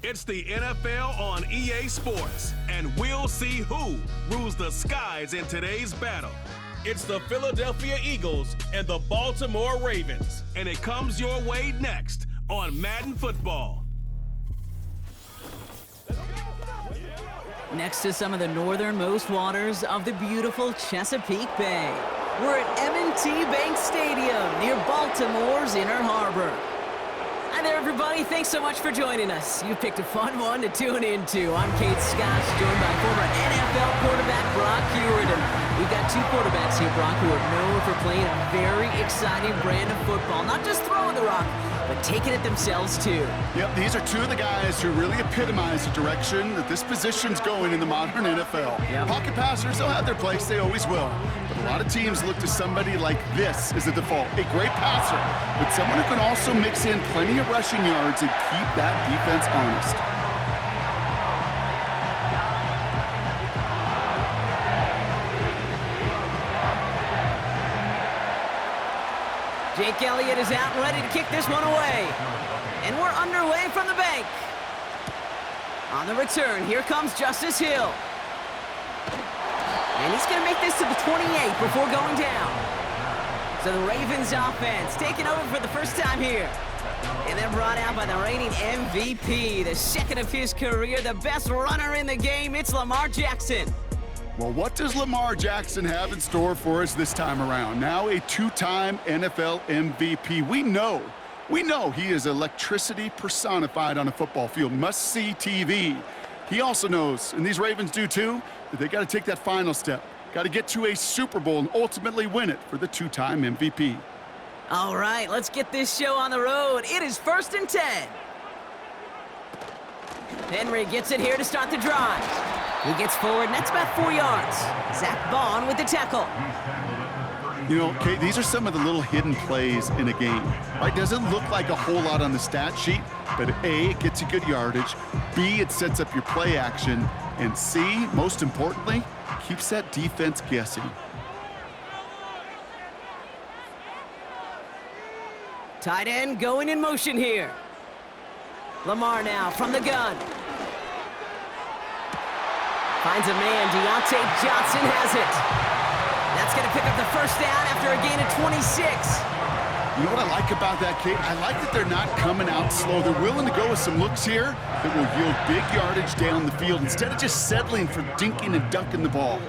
It's the NFL on EA Sports, and we'll see who rules the skies in today's battle. It's the Philadelphia Eagles and the Baltimore Ravens, and it comes your way next on Madden Football. Next to some of the northernmost waters of the beautiful Chesapeake Bay, we're at M&T Bank Stadium near Baltimore's Inner Harbor. Hi there, everybody. Thanks so much for joining us. You picked a fun one to tune into. I'm Kate Scott, joined by former NFL quarterback Brock Hewitt. And we've got two quarterbacks here, Brock, who are known for playing a very exciting brand of football. Not just throwing the rock, but taking it themselves, too. Yep, these are two of the guys who really epitomize the direction that this position's going in the modern NFL. Yep. Pocket passers, they'll have their place. They always will. But a lot of teams look to somebody like this as a default. A great passer, but someone who can also mix in plenty of rushing yards and keep that defense honest. Jake Elliott is out ready to kick this one away. And we're underway from the bank. On the return, here comes Justice Hill. And he's going to make this to the 28 before going down. So the Ravens offense taking over for the first time here. And then brought out by the reigning MVP, the second of his career, the best runner in the game. It's Lamar Jackson. Well, what does Lamar Jackson have in store for us this time around? Now a two-time NFL MVP. We know he is electricity personified on a football field. Must-see TV. He also knows, and these Ravens do too, that they got to take that final step. Got to get to a Super Bowl and ultimately win it for the two-time MVP. All right, let's get this show on the road. It is 1st and 10. Henry gets it here to start the drive. He gets forward, and that's about 4 yards. Zach Bond with the tackle. You know, Kate, these are some of the little hidden plays in a game. Right? Doesn't look like a whole lot on the stat sheet, but A, it gets you good yardage. B, it sets up your play action. And C, most importantly, keeps that defense guessing. Tight end going in motion here. Lamar now from the gun. Finds a man. Deontay Johnson has it. That's going to pick up the first down after a gain of 26. You know what I like about that, Kate? I like that they're not coming out slow. They're willing to go with some looks here that will yield big yardage down the field instead of just settling for dinking and dunking the ball.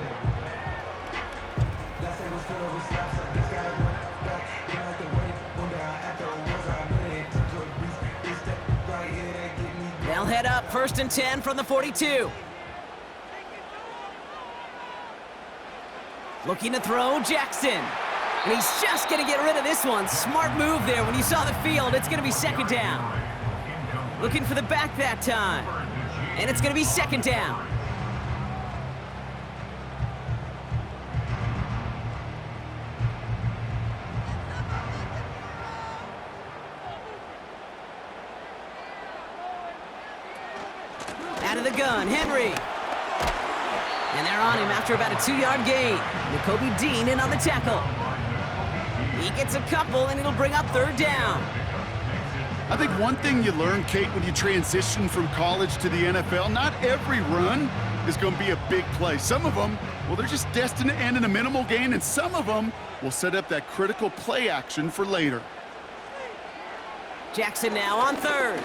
They'll head up 1st and 10 from the 42. Looking to throw, Jackson. And he's just going to get rid of this one. Smart move there. When you saw the field, it's going to be 2nd down. Looking for the back that time. And it's going to be 2nd down. Out of the gun, Henry. And they're on him after about a 2-yard gain. Nakobe Dean in on the tackle. He gets a couple, and it'll bring up 3rd down. I think one thing you learn, Kate, when you transition from college to the NFL, not every run is going to be a big play. Some of them, well, they're just destined to end in a minimal gain, and some of them will set up that critical play action for later. Jackson now on 3rd.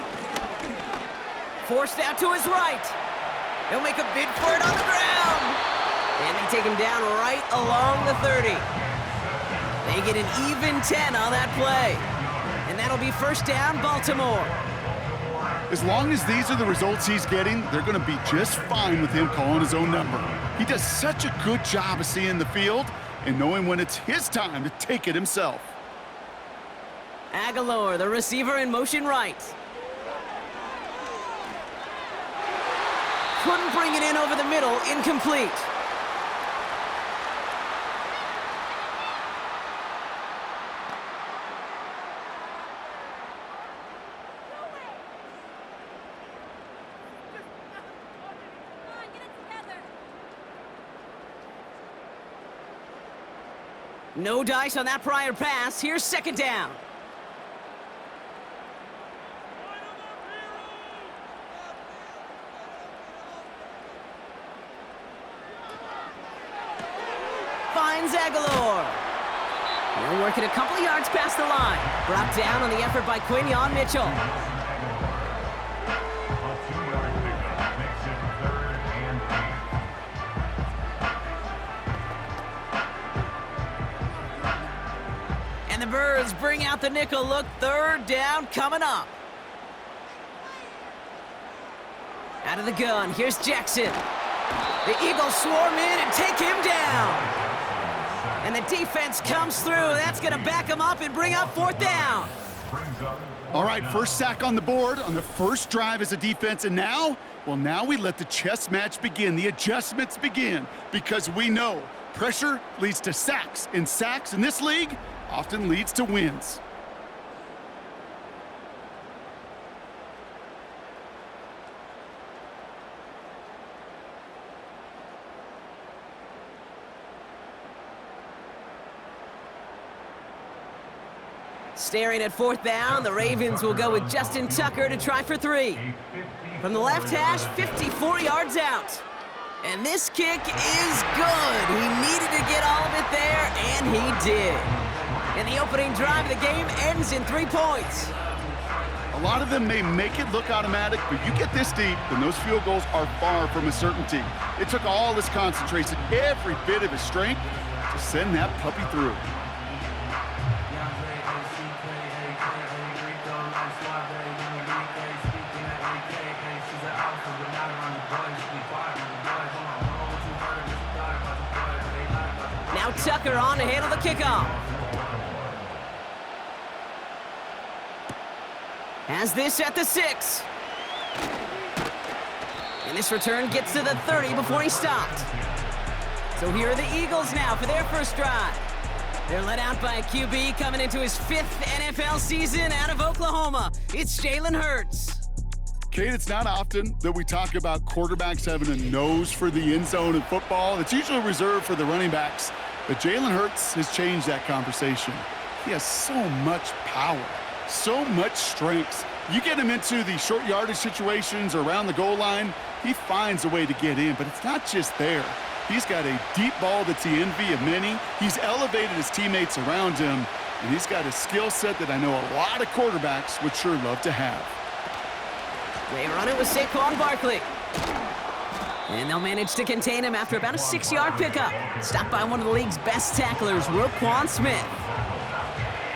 Forced out to his right. He'll make a bid for it on the ground. And they take him down right along the 30. They get an even 10 on that play. And that'll be 1st down, Baltimore. As long as these are the results he's getting, they're going to be just fine with him calling his own number. He does such a good job of seeing the field and knowing when it's his time to take it himself. Aguilar, the receiver, in motion right. Couldn't bring it in over the middle, incomplete. No dice on that prior pass. Here's 2nd down. headlines galore. They're working a couple of yards past the line. Brought down on the effort by Quinion Mitchell. And the Birds bring out the nickel look. Third down coming up. Out of the gun, here's Jackson. The Eagles swarm in and take him down. And the defense comes through. That's going to back him up and bring up fourth down. All right, first sack on the board on the first drive as a defense. And now, well, now we let the chess match begin. The adjustments begin because we know pressure leads to sacks. And sacks in this league often leads to wins. Staring at fourth down, the Ravens will go with Justin Tucker to try for 3. From the left hash, 54 yards out. And this kick is good. He needed to get all of it there, and he did. And the opening drive of the game ends in 3 points. A lot of them may make it look automatic, but you get this deep, and those field goals are far from a certainty. It took all his concentration, every bit of his strength, to send that puppy through. Now Tucker on to handle the kickoff. Has this at the 6. And this return gets to the 30 before he stopped. So here are the Eagles now for their first drive. They're led out by a QB coming into his 5th NFL season out of Oklahoma. It's Jalen Hurts. Kate, it's not often that we talk about quarterbacks having a nose for the end zone in football. It's usually reserved for the running backs. But Jalen Hurts has changed that conversation. He has so much power, so much strength. You get him into the short yardage situations or around the goal line, he finds a way to get in. But it's not just there. He's got a deep ball that's the envy of many. He's elevated his teammates around him, and he's got a skill set that I know a lot of quarterbacks would sure love to have. They run it with Saquon Barkley. And they'll manage to contain him after about a 6-yard pickup. Stopped by one of the league's best tacklers, Roquan Smith.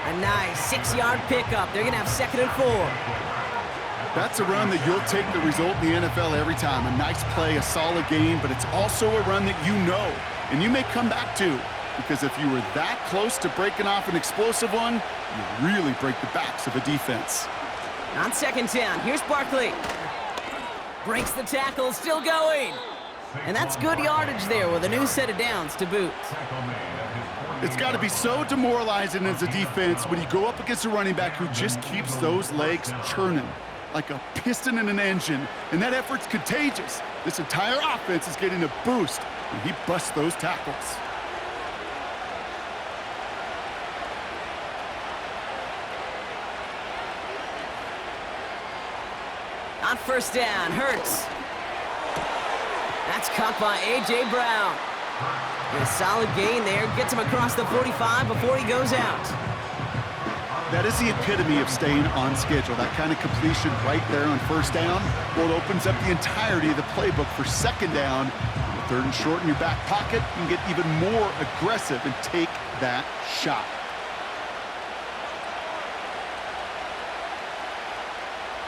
A nice 6-yard pickup. They're going to have 2nd and 4. That's a run that you'll take the result in the NFL every time. A nice play, a solid game, but it's also a run that you know and you may come back to, because if you were that close to breaking off an explosive one, you really break the backs of a defense. On 2nd down, here's Barkley. Breaks the tackle, still going. And that's good yardage there with a new set of downs to boot. It's got to be so demoralizing as a defense when you go up against a running back who just keeps those legs churning like a piston in an engine, and that effort's contagious. This entire offense is getting a boost when he busts those tackles. On 1st down, Hurts. That's caught by A.J. Brown. And a solid gain there, gets him across the 45 before he goes out. That is the epitome of staying on schedule. That kind of completion right there on 1st down. Well, it opens up the entirety of the playbook for 2nd down. On 3rd and short in your back pocket, you can get even more aggressive and take that shot.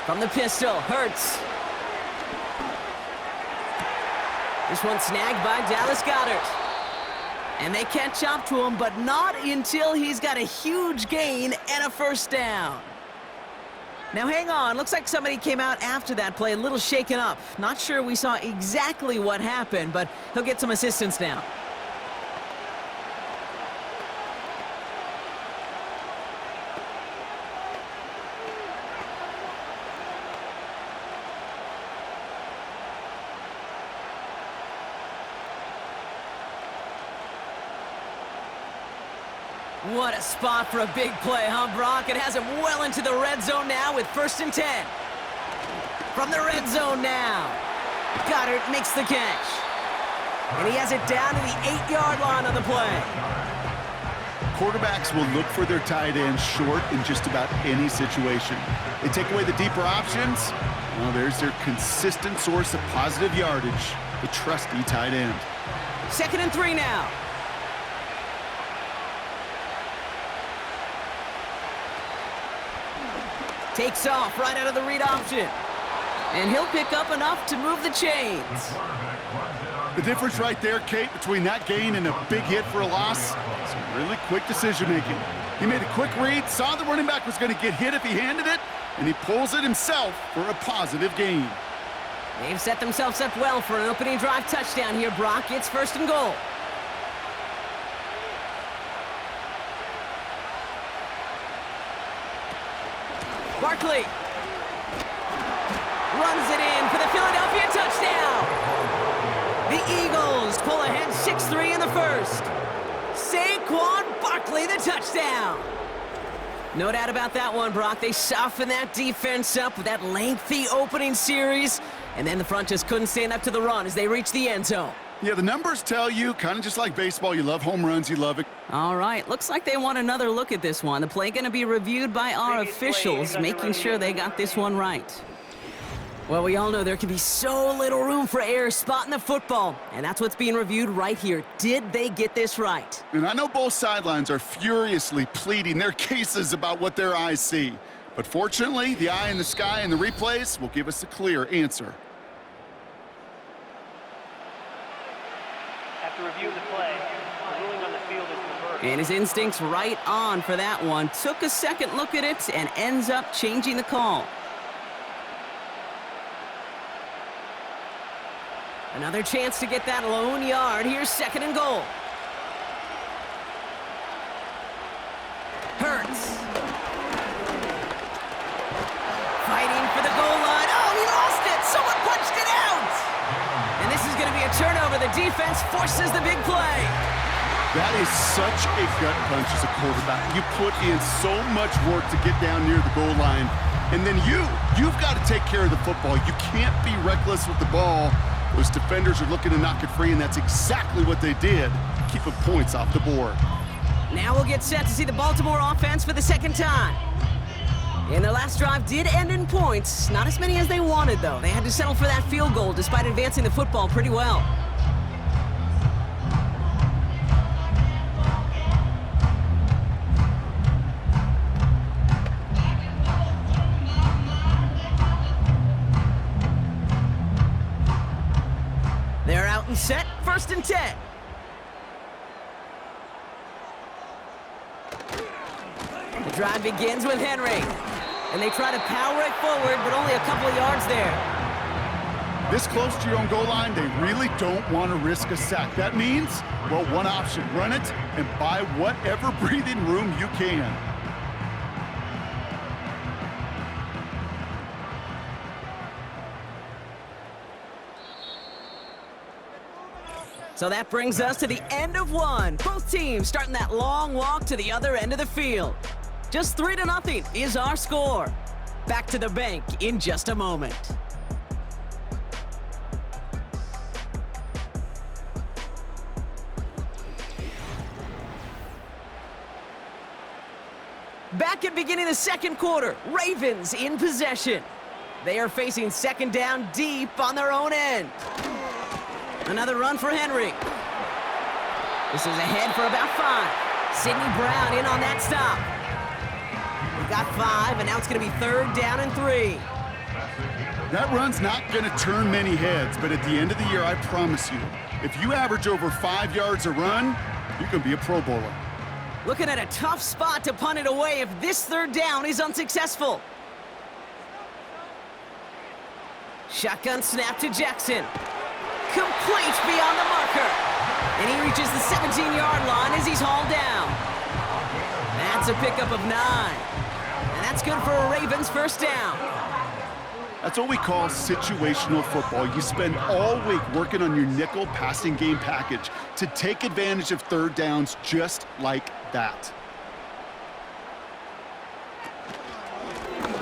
From the pistol, Hurts. This one snagged by Dallas Goedert. And they catch up to him, but not until he's got a huge gain and a 1st down. Now hang on, looks like somebody came out after that play a little shaken up. Not sure we saw exactly what happened, but he'll get some assistance now. What a spot for a big play, huh, Brock? It has him well into the red zone now with 1st and 10. From the red zone now. Goddard makes the catch. And he has it down to the 8-yard line on the play. Quarterbacks will look for their tight end short in just about any situation. They take away the deeper options. Well, there's their consistent source of positive yardage, the trusty tight end. 2nd and 3 now. Takes off right out of the read option. And he'll pick up enough to move the chains. The difference right there, Kate, between that gain and a big hit for a loss, some really quick decision-making. He made a quick read, saw the running back was going to get hit if he handed it, and he pulls it himself for a positive gain. They've set themselves up well for an opening drive touchdown here, Brock. It's 1st and goal. Barkley runs it in for the Philadelphia touchdown. The Eagles pull ahead 6-3 in the first. Saquon Barkley the touchdown. No doubt about that one, Brock. They softened that defense up with that lengthy opening series, and then the front just couldn't stand up to the run as they reached the end zone. Yeah, the numbers tell you, kind of just like baseball, you love home runs, you love it. All right, looks like they want another look at this one. The play going to be reviewed by our officials, making sure they got this one right. Well, we all know there can be so little room for error spotting the football, and that's what's being reviewed right here. Did they get this right? And I know both sidelines are furiously pleading their cases about what their eyes see. But fortunately, the eye in the sky and the replays will give us a clear answer. After review of the play, the ruling on the field is reversed. And his instincts right on for that one. Took a second look at it and ends up changing the call. Another chance to get that lone yard. Here's 2nd and goal. Hurts. Fighting for the goal line. Oh, he lost it. Someone punched it out. And this is going to be a turnover. The defense forces the big play. That is such a gut punch as a quarterback. You put in so much work to get down near the goal line. And then you've got to take care of the football. You can't be reckless with the ball. Those defenders are looking to knock it free, and that's exactly what they did, keeping points off the board. Now we'll get set to see the Baltimore offense for the 2nd time. And their last drive did end in points. Not as many as they wanted, though. They had to settle for that field goal despite advancing the football pretty well. They're out and set, 1st and 10. The drive begins with Henry. And they try to power it forward, but only a couple of yards there. This close to your own goal line, they really don't want to risk a sack. That means, well, one option, run it and buy whatever breathing room you can. So that brings us to the end of one. Both teams starting that long walk to the other end of the field. Just 3-0 is our score. Back to the bank in just a moment. Back at beginning of the 2nd quarter, Ravens in possession. They are facing 2nd down deep on their own end. Another run for Henry. This is ahead for about 5. Sidney Brown in on that stop. We got 5, and now it's going to be 3rd down and 3. That run's not going to turn many heads, but at the end of the year, I promise you, if you average over 5 yards a run, you can be a Pro Bowler. Looking at a tough spot to punt it away if this 3rd down is unsuccessful. Shotgun snap to Jackson. Complete beyond the marker. And he reaches the 17-yard line as he's hauled down. That's a pickup of 9. And that's good for a Ravens 1st down. That's what we call situational football. You spend all week working on your nickel passing game package to take advantage of 3rd downs just like that.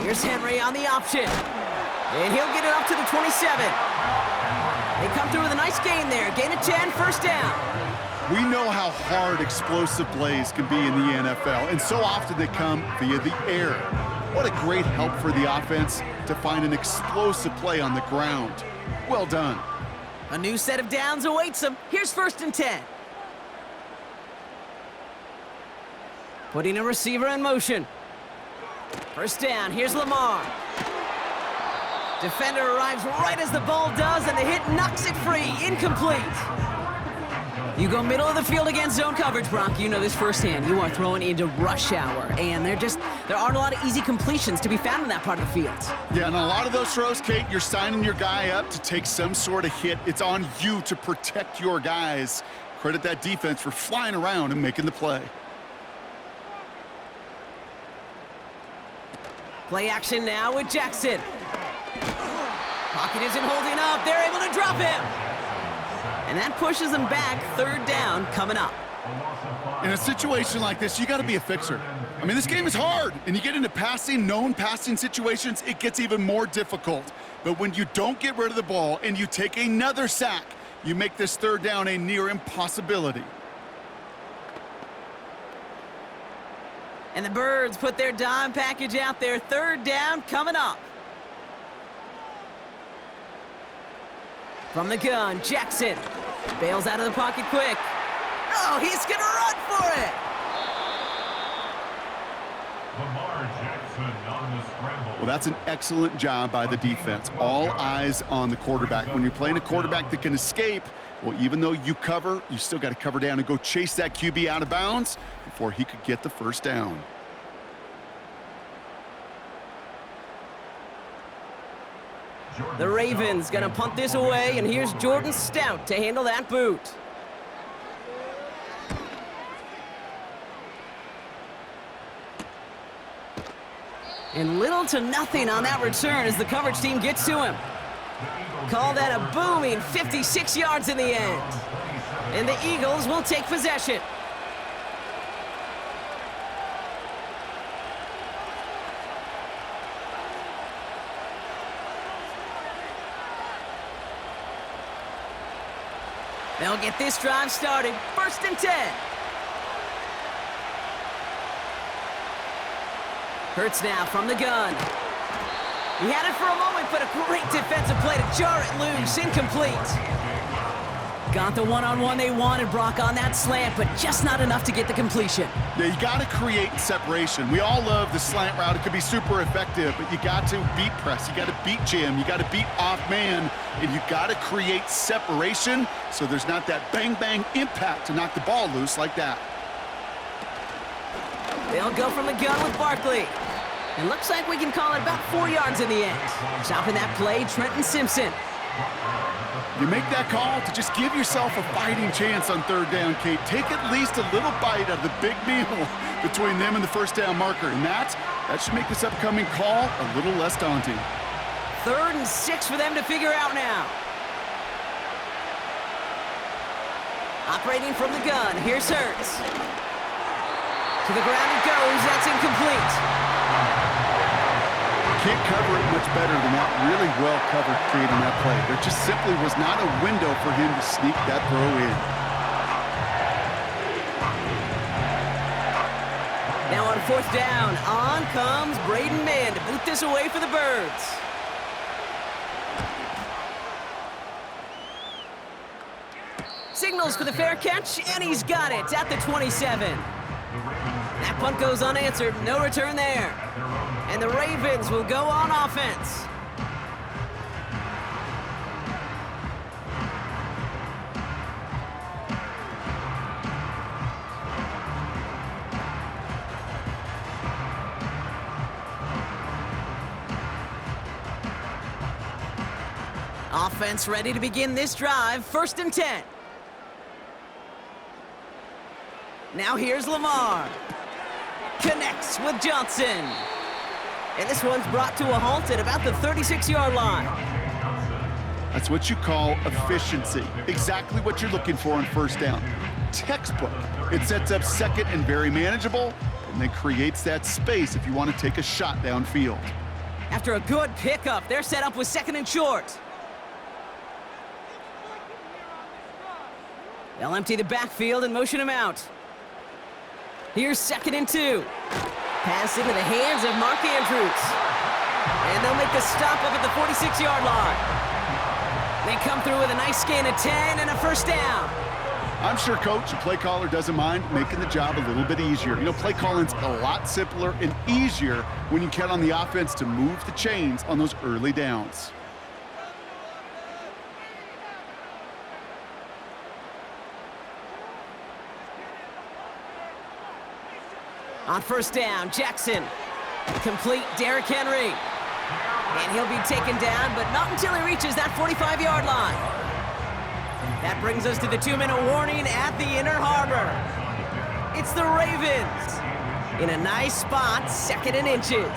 Here's Henry on the option. And he'll get it up to the 27. They come through with a nice gain there. Gain of 10, first down. We know how hard explosive plays can be in the NFL, and so often they come via the air. What a great help for the offense to find an explosive play on the ground. Well done. A new set of downs awaits them. Here's first and 10. Putting a receiver in motion. First down, here's Lamar. Defender arrives right as the ball does, and the hit knocks it free. Incomplete. You go middle of the field against zone coverage, Brock. You know this firsthand. You are throwing into rush hour, and there aren't a lot of easy completions to be found in that part of the field. Yeah, and a lot of those throws, Kate, you're signing your guy up to take some sort of hit. It's on you to protect your guys. Credit that defense for flying around and making the play. Play action now with Jackson. Pocket isn't holding up. They're able to drop him. And that pushes them back. Third down coming up. In a situation like this, you got to be a fixer. I mean, this game is hard, and you get into known passing situations, it gets even more difficult. But when you don't get rid of the ball and you take another sack, you make this third down a near impossibility. And the Birds put their dime package out there. Third down coming up. From the gun, Jackson bails out of the pocket quick. Oh, he's going to run for it. Well, that's an excellent job by the defense. All eyes on the quarterback. When you're playing a quarterback that can escape, well, even though you cover, you still got to cover down and go chase that QB out of bounds before he could get the first down. The Ravens gonna punt this away, and here's Jordan Stout to handle that boot. And little to nothing on that return as the coverage team gets to him. Call that a booming 56 yards in the end. And the Eagles will take possession. They'll get this drive started. First and 10. Hurts now from the gun. He had it for a moment, but a great defensive play to jar it loose. Incomplete. Got the one-on-one they wanted, Brock, on that slant, but just not enough to get the completion. Yeah, you got to create separation. We all love the slant route. It could be super effective, but you got to beat press. You got to beat jam. You got to beat off man, and you got to create separation so there's not that bang-bang impact to knock the ball loose like that. They'll go from the gun with Barkley. It looks like we can call it about 4 yards in the end. Stopping that play, Trenton Simpson. You make that call to just give yourself a fighting chance on third down, Kate. Take at least a little bite out of the big meal between them and the first down marker. And that should make this upcoming call a little less daunting. 3rd and 6 for them to figure out now. Operating from the gun, here's Hurts. To the ground it goes, that's incomplete. Can't cover it much better than that. Really well covered, Kate, on that play. There just simply was not a window for him to sneak that throw in. Now on 4th down, on comes Braden Mann to boot this away for the Birds. Signals for the fair catch, and he's got it at the 27. That punt goes unanswered, no return there. And the Ravens will go on offense. Offense ready to begin this drive. 1st and 10. Now here's Lamar. Connects with Johnson. And this one's brought to a halt at about the 36-yard line. That's what you call efficiency. Exactly what you're looking for on first down. Textbook. It sets up second and very manageable, and then creates that space if you want to take a shot downfield. After a good pickup, they're set up with 2nd and short. They'll empty the backfield and motion him out. Here's 2nd and 2. Pass into the hands of Mark Andrews. And they'll make the stop up at the 46-yard line. They come through with a nice gain of 10 and a first down. I'm sure Coach, the play caller, doesn't mind making the job a little bit easier. You know, play calling's a lot simpler and easier when you count on the offense to move the chains on those early downs. On first down, Jackson. Complete, Derrick Henry. And he'll be taken down, but not until he reaches that 45-yard line. That brings us to the 2-minute warning at the inner harbor. It's the Ravens. In a nice spot, 2nd and inches.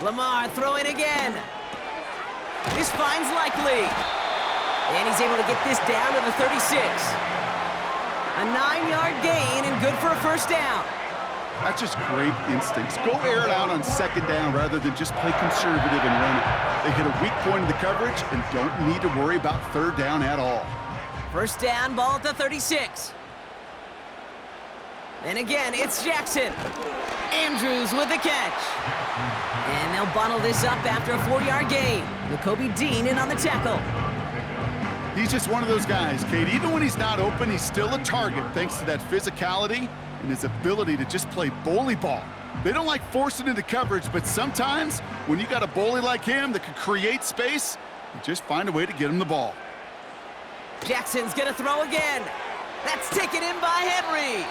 Lamar throwing again. This finds Likely. And he's able to get this down to the 36. A 9-yard gain and good for a first down. That's just great instincts. Go air it out on 2nd down rather than just play conservative and run it. They hit a weak point in the coverage and don't need to worry about 3rd down at all. First down, ball at the 36. And again, it's Jackson. Andrews with the catch. And they'll bottle this up after a 4-yard gain. Nakobe Dean in on the tackle. He's just one of those guys, Kate. Even when he's not open, he's still a target thanks to that physicality and his ability to just play bully ball. They don't like forcing into coverage, but sometimes when you got a bully like him that can create space, you just find a way to get him the ball. Jackson's gonna throw again. That's taken in by Henry.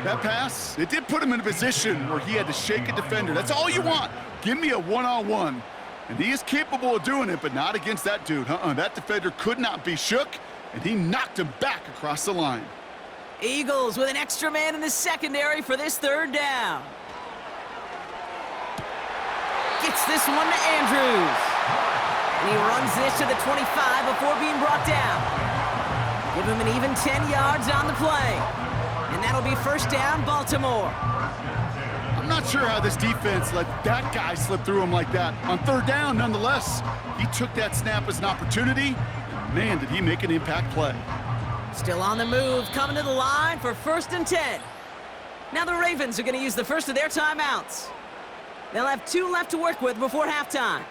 That pass, it did put him in a position where he had to shake a defender. That's all you want. Give me a one-on-one. And he is capable of doing it, but not against that dude. That defender could not be shook, and he knocked him back across the line. Eagles with an extra man in the secondary for this 3rd down. Gets this one to Andrews. And he runs this to the 25 before being brought down. Give him an even 10 yards on the play. And that'll be first down, Baltimore. I'm not sure how this defense let that guy slip through him like that. On 3rd down, nonetheless, he took that snap as an opportunity. And man, did he make an impact play. Still on the move, coming to the line for 1st and 10. Now the Ravens are going to use the first of their timeouts. They'll have 2 left to work with before halftime.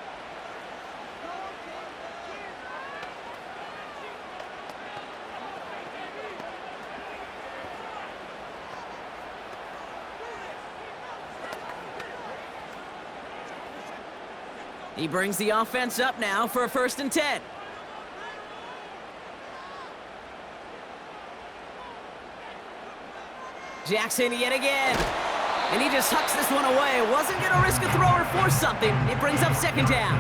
He brings the offense up now for a 1st and 10. Jackson yet again. And he just hucks this one away. Wasn't going to risk a throw or force something. It brings up 2nd down.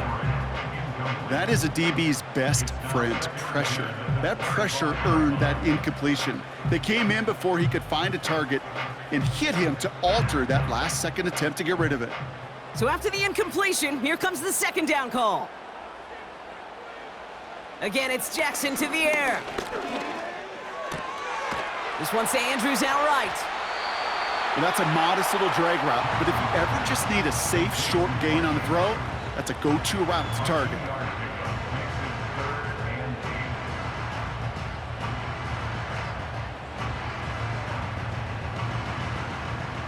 That is a DB's best friend, pressure. That pressure earned that incompletion. They came in before he could find a target and hit him to alter that last-second attempt to get rid of it. So after the incompletion, here comes the 2nd down call. Again, it's Jackson to the air. This one's to Andrews outright. Well, that's a modest little drag route, but if you ever just need a safe, short gain on the throw, that's a go-to route to target.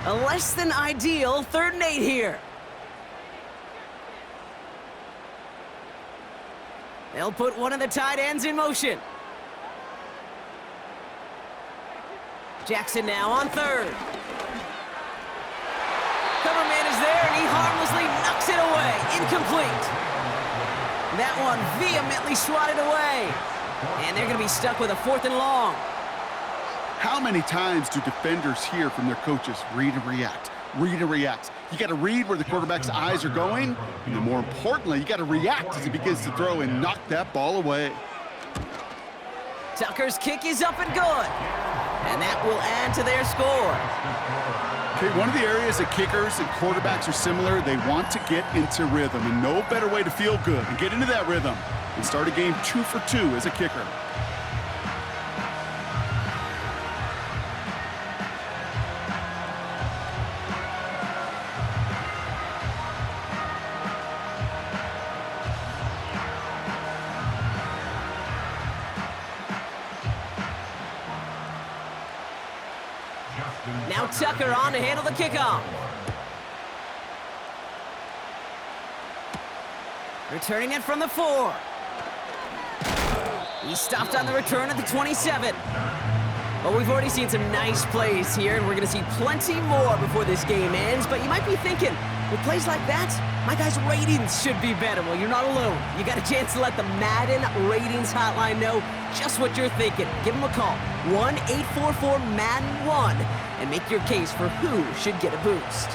A less than ideal 3rd and 8 here. They'll put one of the tight ends in motion. Jackson now on 3rd. Cover man is there, and he harmlessly knocks it away. Incomplete. That one vehemently swatted away. And they're going to be stuck with a 4th and long. How many times do defenders hear from their coaches, read and react, read and react? You got to read where the quarterback's eyes are going, and then more importantly, you got to react as he begins to throw and knock that ball away. Tucker's kick is up and good. And that will add to their score. Okay, one of the areas that kickers and quarterbacks are similar, they want to get into rhythm, and no better way to feel good and get into that rhythm and start a game 2 for 2 as a kicker. Now Tucker on to handle the kickoff. Returning it from the 4. He stopped on the return at the 27. Well, we've already seen some nice plays here, and we're going to see plenty more before this game ends. But you might be thinking, with plays like that, my guys' ratings should be better. Well, you're not alone. You got a chance to let the Madden ratings hotline know just what you're thinking. Give them a call, 1-844-MADDEN-1, and make your case for who should get a boost.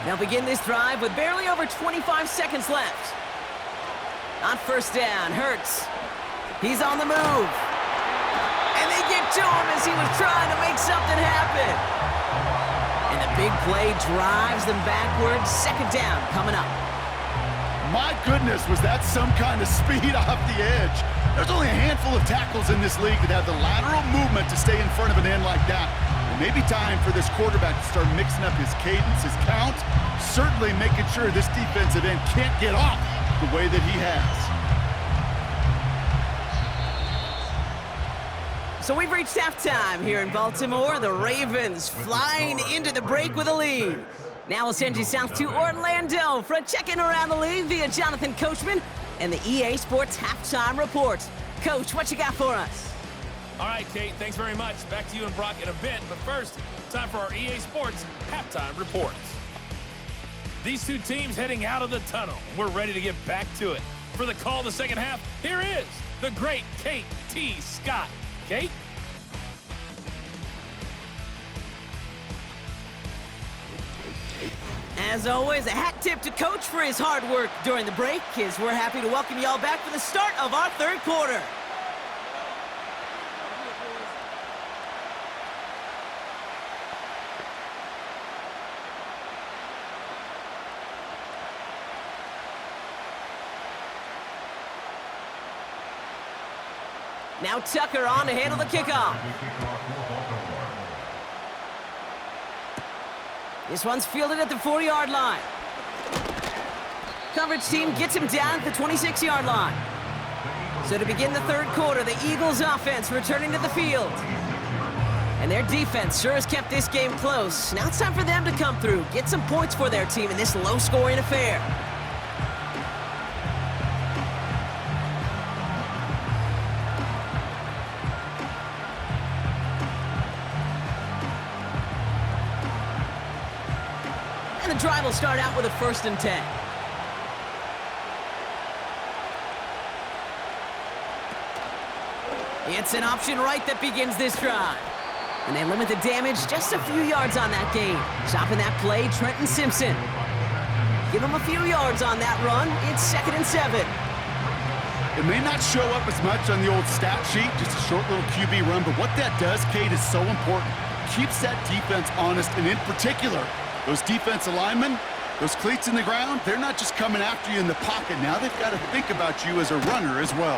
Now begin this drive with barely over 25 seconds left. On first down, Hurts. He's on the move. And they get to him as he was trying to make something happen. And the big play drives them backwards. Second down coming up. My goodness, was that some kind of speed off the edge. There's only a handful of tackles in this league that have the lateral movement to stay in front of an end like that. It may be time for this quarterback to start mixing up his cadence, his count, certainly making sure this defensive end can't get off the way that he has. So we've reached halftime here in Baltimore. The Ravens flying into the break with a lead. Now we'll send you south to Orlando for a check-in around the league via Jonathan Coachman and the EA Sports Halftime Report. Coach, what you got for us? All right, Kate, thanks very much. Back to you and Brock in a bit. But first, time for our EA Sports Halftime Reports. These two teams heading out of the tunnel. We're ready to get back to it. For the call of the second half, here is the great Kate T. Scott. Kate? As always, a hat tip to Coach for his hard work during the break, as we're happy to welcome you all back for the start of our third quarter. Now Tucker on to handle the kickoff. This one's fielded at the 4-yard line. Coverage team gets him down at the 26-yard line. So to begin the third quarter, the Eagles offense returning to the field. And their defense sure has kept this game close. Now it's time for them to come through, get some points for their team in this low-scoring affair. And the drive will start out with a 1st and 10. It's an option right that begins this drive. And they limit the damage just a few yards on that game. Stopping that play, Trenton Simpson. Give him a few yards on that run. It's 2nd and 7. It may not show up as much on the old stat sheet, just a short little QB run, but what that does, Kate, is so important. Keeps that defense honest, and in particular, those defensive linemen, those cleats in the ground, they're not just coming after you in the pocket. Now they've got to think about you as a runner as well.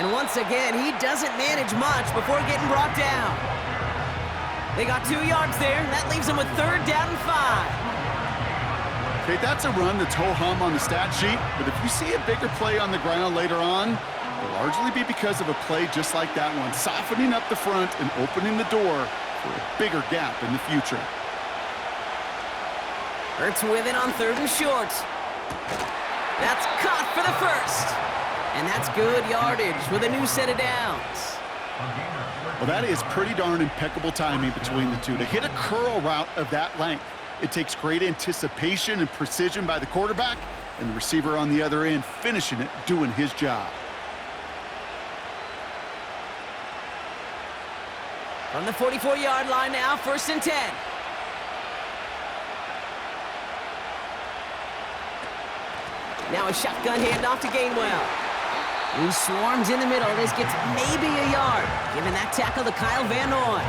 And once again, he doesn't manage much before getting brought down. They got 2 yards there, and that leaves them with 3rd down and 5. Okay, that's a run that's ho-hum on the stat sheet, but if you see a bigger play on the ground later on, it'll largely be because of a play just like that one, softening up the front and opening the door for a bigger gap in the future. Hurts with it on 3rd and short. That's caught for the 1st. And that's good yardage with a new set of downs. Well, that is pretty darn impeccable timing between the two. To hit a curl route of that length, it takes great anticipation and precision by the quarterback, and the receiver on the other end finishing it, doing his job. From the 44-yard line now, 1st and 10. Now a shotgun handoff to Gainwell. He swarms in the middle. This gets maybe a yard. Giving that tackle to Kyle Van Noy.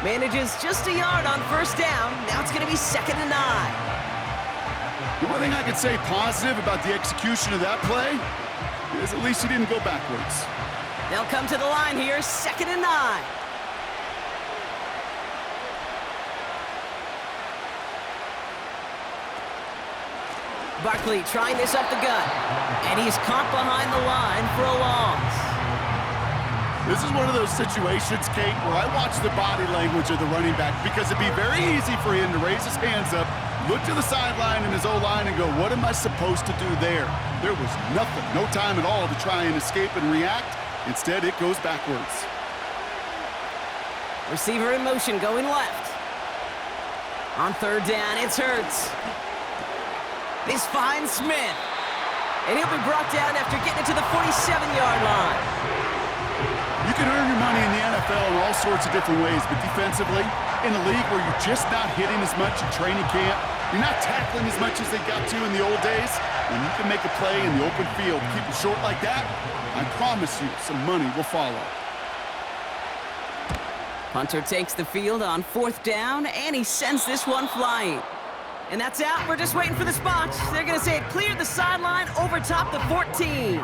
Manages just a yard on 1st down. Now it's going to be 2nd and 9. The one thing I could say positive about the execution of that play is at least he didn't go backwards. They'll come to the line here, 2nd and 9. Barkley trying this up the gut, and he's caught behind the line for a loss. This is one of those situations, Kate, where I watch the body language of the running back because it'd be very easy for him to raise his hands up, look to the sideline in his O-line and go, what am I supposed to do there? There was nothing, no time at all to try and escape and react. Instead, it goes backwards. Receiver in motion going left. On third down, it's Hurts. This finds Smith. And he'll be brought down after getting it to the 47-yard line. You can earn your money in the NFL in all sorts of different ways, but defensively, in a league where you're just not hitting as much in training camp, you're not tackling as much as they got to in the old days, and you can make a play in the open field, keep it short like that, I promise you some money will follow. Punter takes the field on fourth down, and he sends this one flying. And that's out. We're just waiting for the spot. They're going to say it cleared the sideline over top the 14.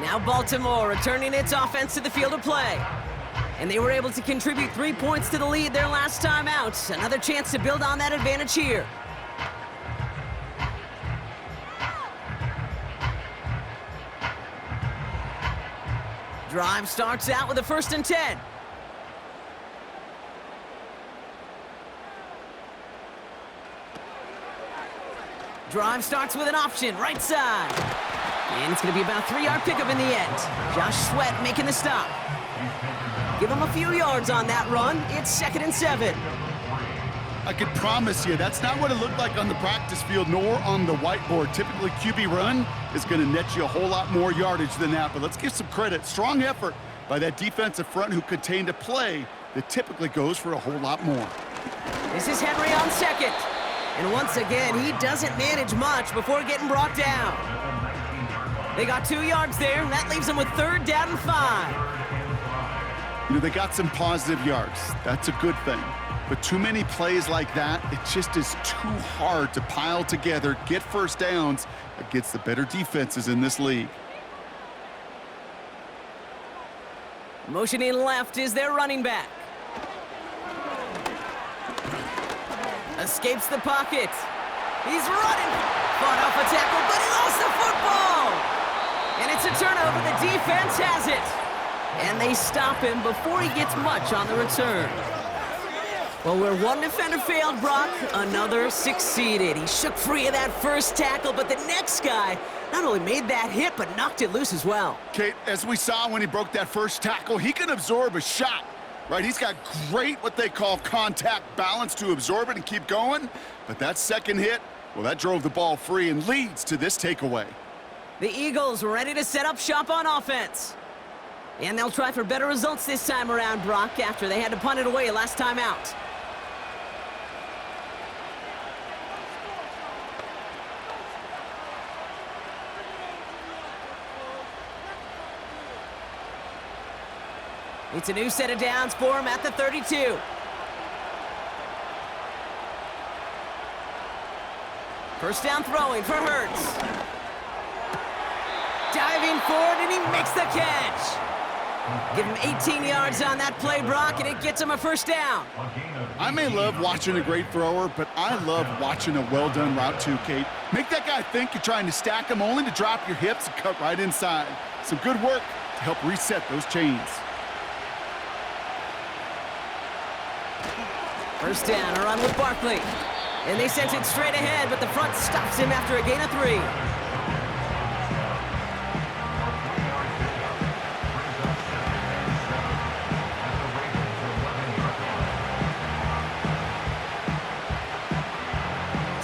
Now Baltimore returning its offense to the field of play. And they were able to contribute 3 points to the lead their last time out. Another chance to build on that advantage here. Drive starts out with a 1st and 10. Drive starts with an option, right side. And it's going to be about a 3-yard pickup in the end. Josh Sweat making the stop. Give him a few yards on that run. It's 2nd and 7. I can promise you that's not what it looked like on the practice field nor on the whiteboard. Typically, QB run is going to net you a whole lot more yardage than that. But let's give some credit. Strong effort by that defensive front who contained a play that typically goes for a whole lot more. This is Henry on 2nd. And once again, he doesn't manage much before getting brought down. They got 2 yards there, and that leaves them with 3rd down and 5. You know, they got some positive yards. That's a good thing. But too many plays like that, it just is too hard to pile together, get first downs against the better defenses in this league. Motioning left is their running back. Escapes the pocket. He's running. Fought off a tackle, but he lost the football. And it's a turnover. The defense has it. And they stop him before he gets much on the return. Well, where one defender failed, Brock, another succeeded. He shook free of that first tackle, but the next guy not only made that hit, but knocked it loose as well. Kate, as we saw when he broke that first tackle, he can absorb a shot. Right, he's got great what they call contact balance to absorb it and keep going. But that second hit, well, that drove the ball free and leads to this takeaway. The Eagles ready to set up shop on offense. And they'll try for better results this time around, Brock, after they had to punt it away last time out. It's a new set of downs for him at the 32. First down throwing for Hurts. Diving forward, and he makes the catch. Give him 18 yards on that play, Brock, and it gets him a 1st down. I may love watching a great thrower, but I love watching a well-done route too, Kate. Make that guy think you're trying to stack him only to drop your hips and cut right inside. Some good work to help reset those chains. First down, a run with Barkley. And they sent it straight ahead, but the front stops him after a gain of 3.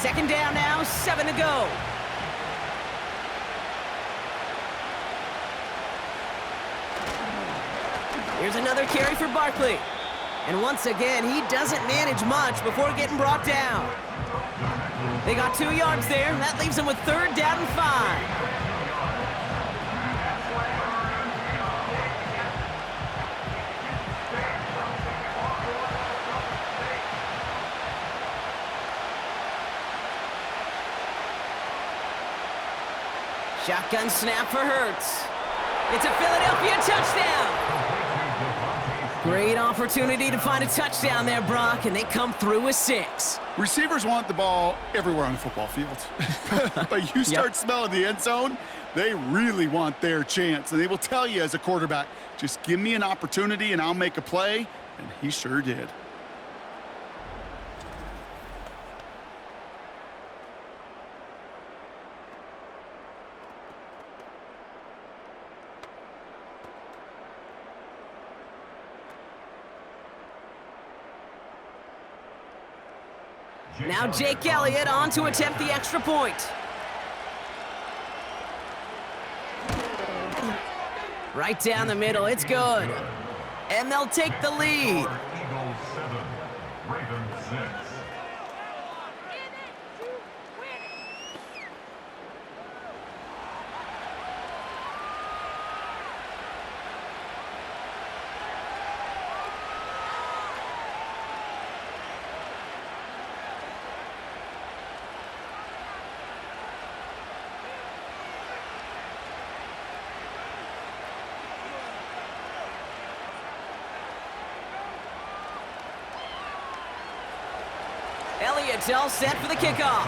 Second down now, 7 to go. Here's another carry for Barkley. And once again, he doesn't manage much before getting brought down. They got 2 yards there, and that leaves them with 3rd down and 5. Shotgun snap for Hurts. It's a Philadelphia touchdown. Great opportunity to find a touchdown there, Brock, and they come through with 6. Receivers want the ball everywhere on the football field. But you start smelling the end zone, they really want their chance. And they will tell you as a quarterback, just give me an opportunity and I'll make a play. And he sure did. Now Jake Elliott on to attempt the extra point. Right down the middle, it's good. And they'll take the lead. Eagles 7, Ravens 6. Elliott's all set for the kickoff.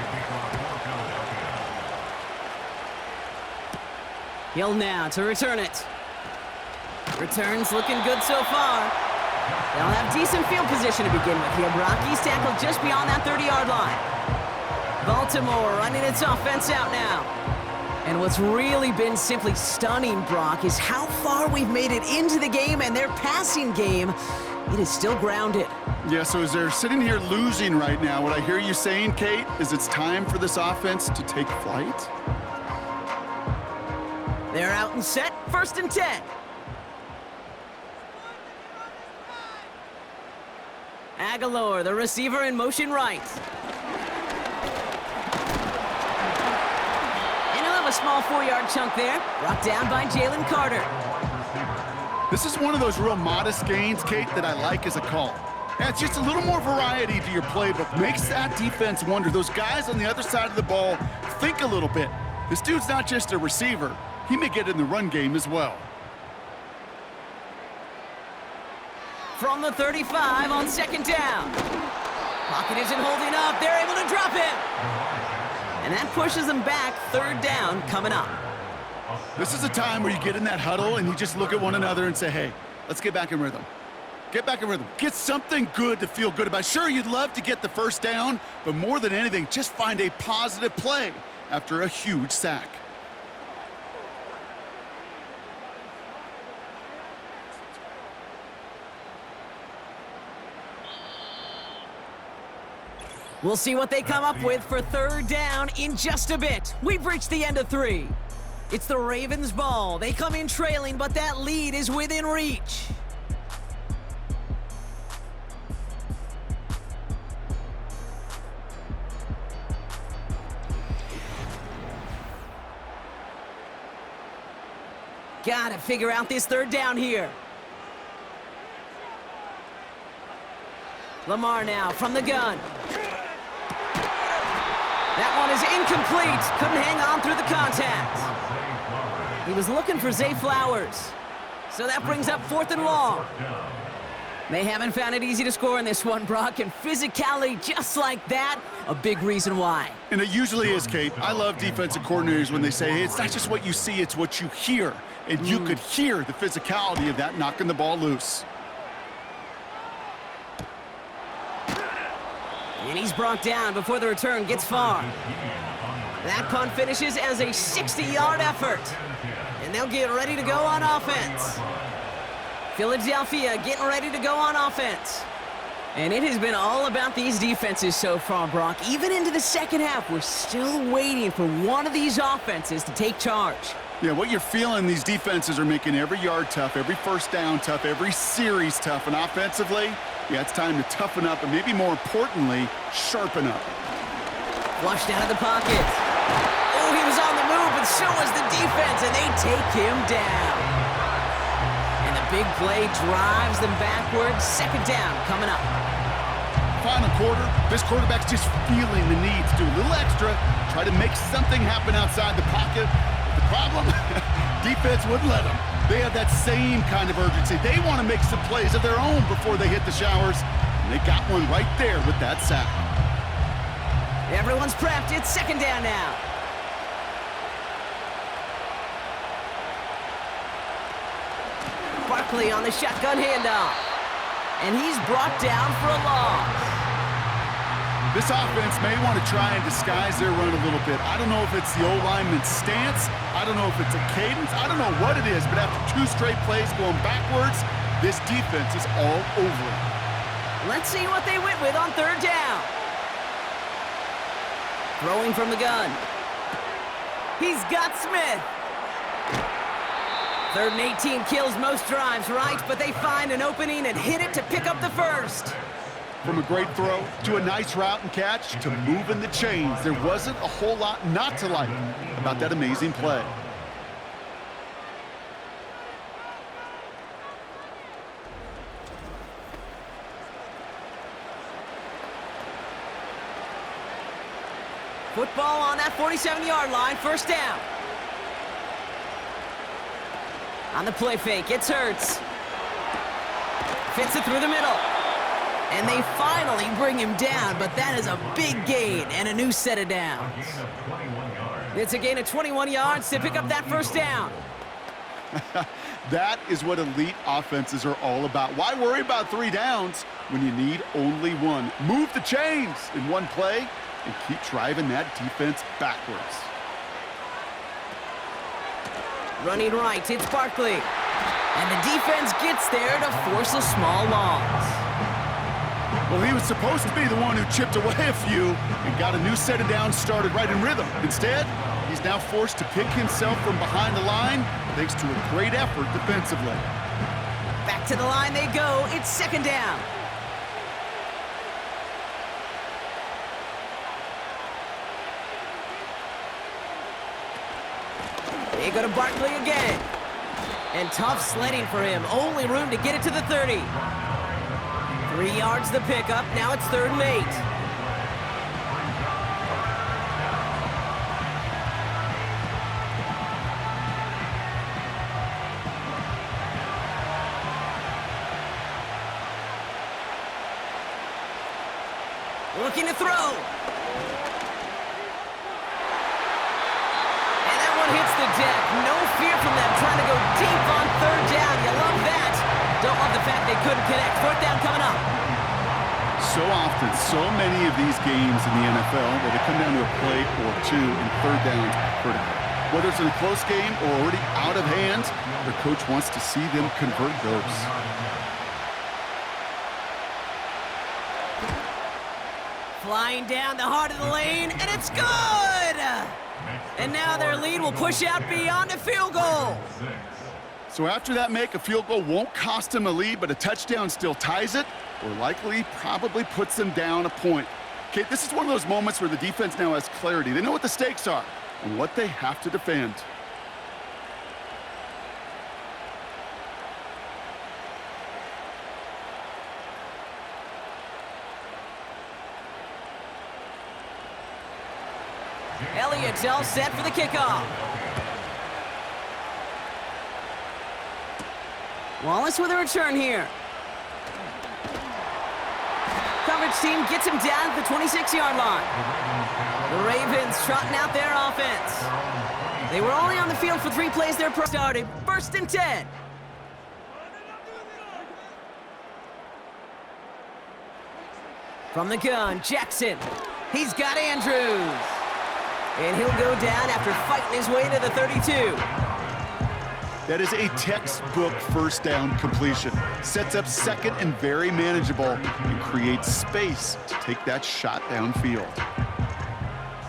Hill now to return it. Returns looking good so far. They'll have decent field position to begin with here, Brock. He's tackled just beyond that 30-yard line. Baltimore running its offense out now. And what's really been simply stunning, Brock, is how far we've made it into the game, and their passing game, it is still grounded. Yeah, so as they're sitting here losing right now, what I hear you saying, Kate, is it's time for this offense to take flight? They're out and set, 1st and 10. Aguilar, the receiver, in motion right. And he'll have a small 4-yard chunk there, brought down by Jalen Carter. This is one of those real modest gains, Kate, that I like as a call. Yeah, it's just a little more variety to your playbook. Makes that defense wonder. Those guys on the other side of the ball think a little bit. This dude's not just a receiver. He may get in the run game as well. From the 35 on 2nd down. Pocket isn't holding up. They're able to drop him. And that pushes them back. 3rd down coming up. This is a time where you get in that huddle and you just look at one another and say, hey, let's get back in rhythm. Get back in rhythm. Get something good to feel good about. Sure, you'd love to get the 1st down, but more than anything, just find a positive play after a huge sack. We'll see what they come up with for 3rd down in just a bit. We've reached the end of 3. It's the Ravens' ball. They come in trailing, but that lead is within reach. Gotta figure out this 3rd down here. Lamar now from the gun. That one is incomplete. Couldn't hang on through the contact. He was looking for Zay Flowers. So that brings up 4th and long. They haven't found it easy to score in this one, Brock, and physicality just like that, a big reason why. And it usually is, Kate. I love defensive coordinators when they say, hey, it's not just what you see, it's what you hear. And you could hear the physicality of that knocking the ball loose. And he's brought down before the return gets far. That punt finishes as a 60-yard effort. And they'll get ready to go on offense. Philadelphia getting ready to go on offense. And it has been all about these defenses so far, Brock. Even into the 2nd half, we're still waiting for one of these offenses to take charge. Yeah, what you're feeling, these defenses are making every yard tough, every 1st down tough, every series tough. And offensively, yeah, it's time to toughen up and maybe more importantly, sharpen up. Flushed out of the pocket. Oh, he was on the move, but so was the defense, and they take him down. And the big play drives them backwards. 2nd down coming up. Final quarter, this quarterback's just feeling the need to do a little extra, try to make something happen outside the pocket. But the problem, defense wouldn't let him. They have that same kind of urgency. They want to make some plays of their own before they hit the showers. And they got one right there with that sack. Everyone's prepped. It's second down now. Barkley on the shotgun handoff. And he's brought down for a loss. This offense may want to try and disguise their run a little bit. I don't know if it's the O-lineman's stance. I don't know if it's a cadence. I don't know what it is, but after 2 straight plays going backwards, this defense is all over it. Let's see what they went with on third down. Throwing from the gun. He's got Smith. 3rd and 18 kills most drives, right? But they find an opening and hit it to pick up the first. From a great throw to a nice route and catch to moving the chains, there wasn't a whole lot not to like about that amazing play. Football on that 47-yard line, first down. On the play fake, it's Hurts. Fits it through the middle. And they finally bring him down, but that is a big gain and a new set of downs. It's a gain of 21 yards to pick up that first down. That is what elite offenses are all about. Why worry about 3 downs when you need only 1? Move the chains in one play and keep driving that defense backwards. Running right, it's Barkley. And the defense gets there to force a small loss. Well, he was supposed to be the one who chipped away a few and got a new set of downs started right in rhythm. Instead, he's now forced to pick himself from behind the line thanks to a great effort defensively. Back to the line they go. It's second down. They go to Barkley again. And tough sledding for him. Only room to get it to the 30. 3 yards the pickup. Now it's 3rd and 8. Looking to throw. And that one hits the deck. No fear from them trying to go deep on 3rd down. You love that. Don't love the fact they couldn't connect. 4th down coming up. So often, so many of these games in the NFL where they come down to a play or 2 and 3rd downs are critical. Whether it's in a close game or already out of hand, their coach wants to see them convert those. Flying down the heart of the lane, and it's good! And now their lead will push out beyond a field goal. So after that make, a field goal won't cost them a lead, but a touchdown still ties it, or likely probably puts them down a point. Okay, this is one of those moments where the defense now has clarity. They know what the stakes are and what they have to defend. Elliott's all set for the kickoff. Wallace with a return here. Coverage team gets him down at the 26-yard line. The Ravens trotting out their offense. They were only on the field for 3 plays their started. 1st and 10. From the gun, Jackson. He's got Andrews. And he'll go down after fighting his way to the 32. That is a textbook 1st down completion. Sets up 2nd and very manageable and creates space to take that shot downfield.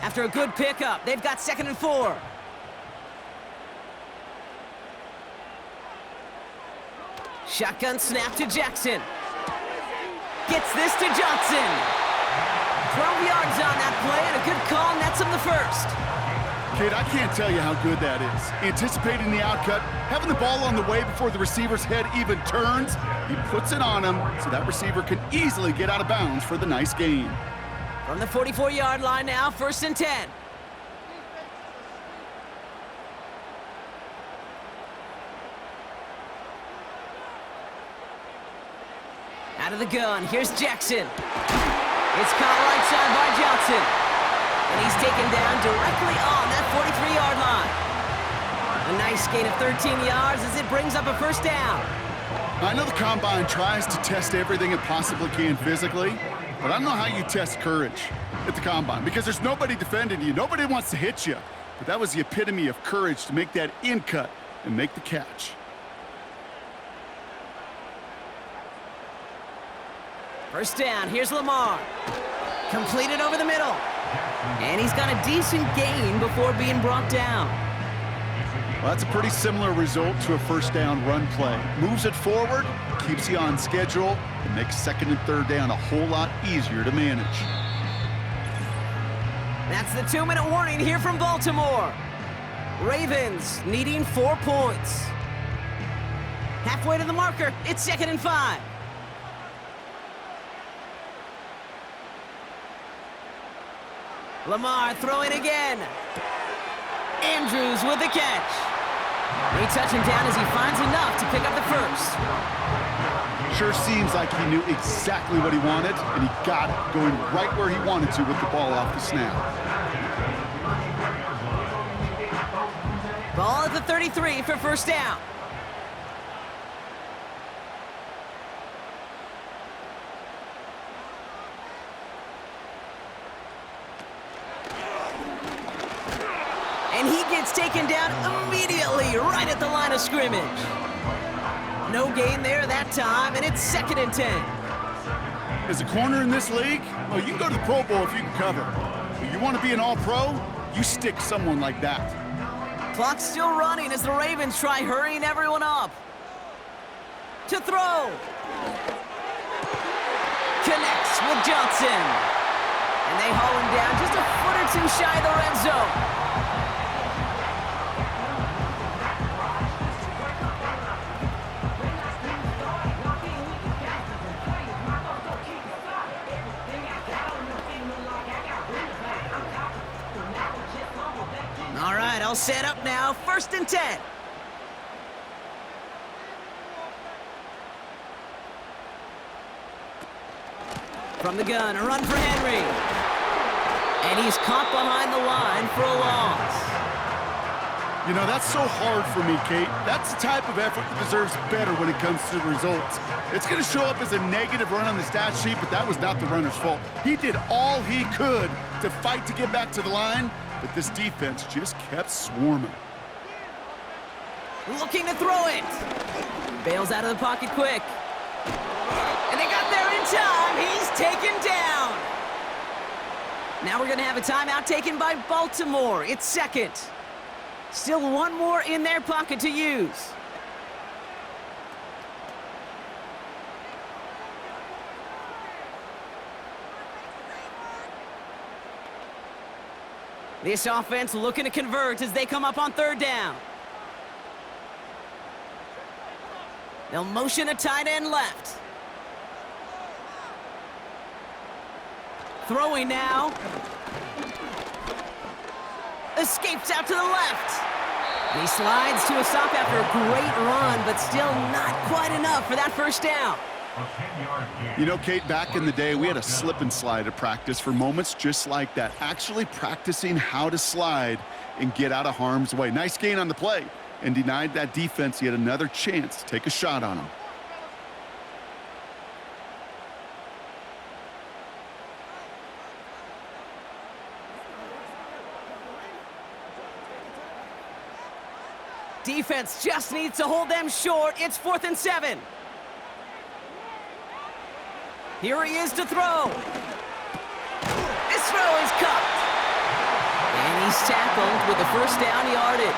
After a good pickup, they've got 2nd and 4. Shotgun snap to Jackson. Gets this to Johnson. 12 yards on that play and a good call nets him the 1st. Kid, I can't tell you how good that is. Anticipating the outcut, having the ball on the way before the receiver's head even turns, he puts it on him so that receiver can easily get out of bounds for the nice gain. From the 44-yard line now, 1st and 10. Out of the gun, here's Jackson. It's caught right side by Johnson. And he's taken down directly on that 43-yard line. A nice gain of 13 yards as it brings up a first down. I know the Combine tries to test everything it possibly can physically, but I don't know how you test courage at the Combine because there's nobody defending you. Nobody wants to hit you. But that was the epitome of courage to make that in cut and make the catch. First down, here's Lamar. Completed over the middle. And he's got a decent gain before being brought down. Well, that's a pretty similar result to a first down run play. Moves it forward, keeps you on schedule, and makes second and third down a whole lot easier to manage. That's the 2-minute warning here from Baltimore. Ravens needing 4 points. Halfway to the marker, it's 2nd and 5. Lamar throwing again. Andrews with the catch. They touch him down as he finds enough to pick up the first. Sure seems like he knew exactly what he wanted, and he got it, going right where he wanted to with the ball off the snap. Ball at the 33 for first down. And he gets taken down immediately right at the line of scrimmage. No gain there that time, and it's 2nd and 10. As a corner in this league, well, you can go to the Pro Bowl if you can cover. If you want to be an All-Pro, you stick someone like that. Clock's still running as the Ravens try hurrying everyone up. To throw. Connects with Johnson. And they haul him down just a foot or two shy of the red zone. All right, I'll set up now. 1st and 10. From the gun, a run for Henry. And he's caught behind the line for a loss. You know, that's so hard for me, Kate. That's the type of effort that deserves better when it comes to the results. It's going to show up as a negative run on the stat sheet, but that was not the runner's fault. He did all he could to fight to get back to the line, but this defense just kept swarming. Looking to throw it. Bails out of the pocket quick. And they got there in time. He's taken down. Now we're going to have a timeout taken by Baltimore. It's 2nd. Still one more in their pocket to use. This offense looking to convert as they come up on 3rd down. They'll motion a tight end left. Throwing now. Escapes out to the left. And he slides to a stop after a great run, but still not quite enough for that first down. You know, Kate, back in the day, we had a slip and slide at practice for moments just like that. Actually practicing how to slide and get out of harm's way. Nice gain on the play and denied that defense yet another chance to take a shot on him. Defense just needs to hold them short. It's 4th and 7. Here he is to throw. This throw is cut. And he's tackled with the first down yardage.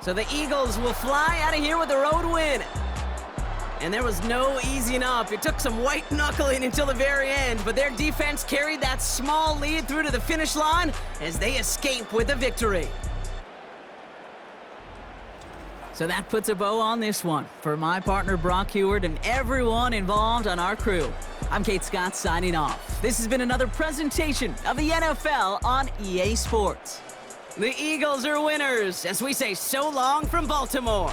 So the Eagles will fly out of here with a road win. And there was no easing up. It took some white knuckling until the very end, but their defense carried that small lead through to the finish line as they escape with a victory. So that puts a bow on this one. For my partner Brock Heward and everyone involved on our crew, I'm Kate Scott signing off. This has been another presentation of the NFL on EA Sports. The Eagles are winners as we say so long from Baltimore.